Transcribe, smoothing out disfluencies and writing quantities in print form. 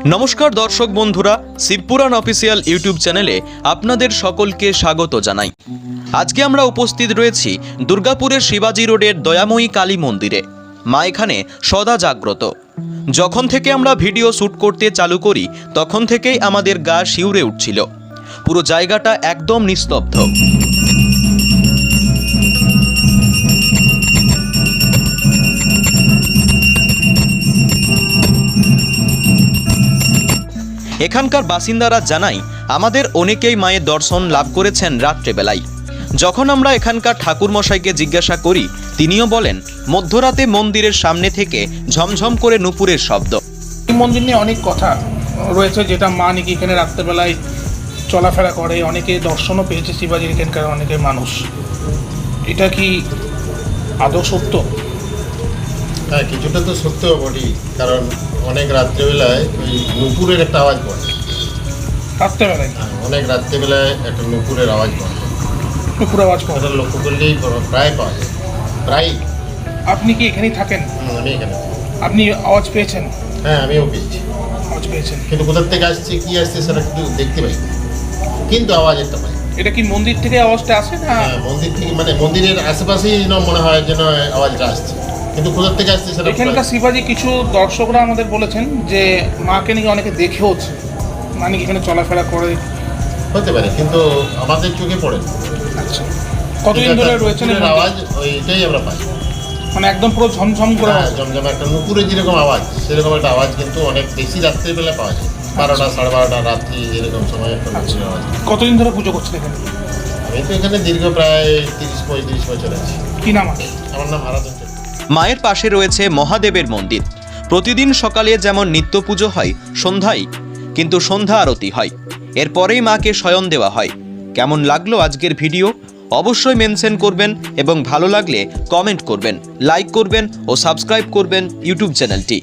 নমস্কার দর্শক বন্ধুরা, শিবপুরাণ অফিসিয়াল ইউটিউব চ্যানেলে আপনাদের সকলকে স্বাগত জানাই। আজকে আমরা উপস্থিত রয়েছি দুর্গাপুরের শিবাজি রোডের দয়াময়ী কালী মন্দিরে। মা এখানে সদা জাগ্রত। যখন থেকে আমরা ভিডিও শ্যুট করতে চালু করি তখন থেকেই আমাদের গা শিউরে উঠছিল। পুরো জায়গাটা একদম নিস্তব্ধ। এখানকার বাসিন্দারা জানায় আমাদের অনেকেই মায়ের দর্শন লাভ করেছেন রাত্রেবেলায়। যখন আমরা এখানকার ঠাকুরমশাইকে জিজ্ঞাসা করি তিনিও বলেন মধ্যরাতে মন্দিরের সামনে থেকে ঝমঝম করে নুপুরের শব্দ। এই মন্দির নিয়ে অনেক কথা রয়েছে, যেটা মা নাকি এখানে রাত্রেবেলায় চলাফেরা করে, অনেকে দর্শনও পেয়েছে শিবাজির এখানকার অনেকে মানুষ। এটা কি আদৌ সত্য? হ্যাঁ, কিছুটা তো সত্য বটেই, কারণ অনেক রাত্রেবেলায় ওই নুপুরের একটা আওয়াজ পড়ে। রাত্রেবেলায়? হ্যাঁ, অনেক রাত্রেবেলায় একটা নুপুরের আওয়াজ পড়ে। নুপুর আওয়াজ পাওয়া? ওটা লক্ষ্য করলেই প্রায় পাওয়া যায়, প্রায়। আপনি কি এখানেই থাকেন? আমি এখানে। আপনি আওয়াজ পেয়েছেন? হ্যাঁ, আমিও পেয়েছি। আওয়াজ পেয়েছেন, কিন্তু কোথার থেকে আসছে কি আসছে সেটা কিন্তু দেখতে পাই, কিন্তু আওয়াজ একটা পাই। এটা কি মন্দির থেকে আওয়াজটা আসে না? হ্যাঁ, মন্দির থেকে, মানে মন্দিরের আশেপাশেই যেন মনে হয় যেন আওয়াজটা আসছে, কিন্তু কোথার থেকে আসছে সেটা। এখানকার শিবাজি কিছু দর্শকরা আমাদের বলেছেন যে মাকে নাকি অনেকে দেখেওছে, মানে এখানে চলাফেরা করে। হতে পারে, কিন্তু আমাদের চোখে পড়ে না। আচ্ছা, কতদিন ধরে রয়েছেন? আওয়াজ ওইটাই আমরা পাই, মানে একদম পুরো ঝমঝম করে। হ্যাঁ, জমজমে একটা নুপুরের যেরকম আওয়াজ, সেরকম একটা আওয়াজ কিন্তু অনেক বেশি রাত্রিবেলা পাওয়া যায়। 12টা, 12:30 রাত্রি এরকম সময় একটা নুপুরের আওয়াজ। কতদিন ধরে পুজো করছেন এখানে? আমি তো এখানে দীর্ঘ প্রায় 30-35 বছর আছি। কি নাম আছে? আমার নাম হারাধন। মায়ের পাশে রয়েছে মহাদেবের মন্দির। প্রতিদিন সকালে যেমন নিত্য পুজো হয়, সন্ধ্যায় কিন্তু সন্ধ্যা আরতি হয়। এরপরেই মাকে শয়ন দেওয়া হয়। কেমন লাগলো আজকের ভিডিও অবশ্যই মেনশন করবেন এবং ভালো লাগলে কমেন্ট করবেন, লাইক করবেন ও সাবস্ক্রাইব করবেন ইউটিউব চ্যানেলটি।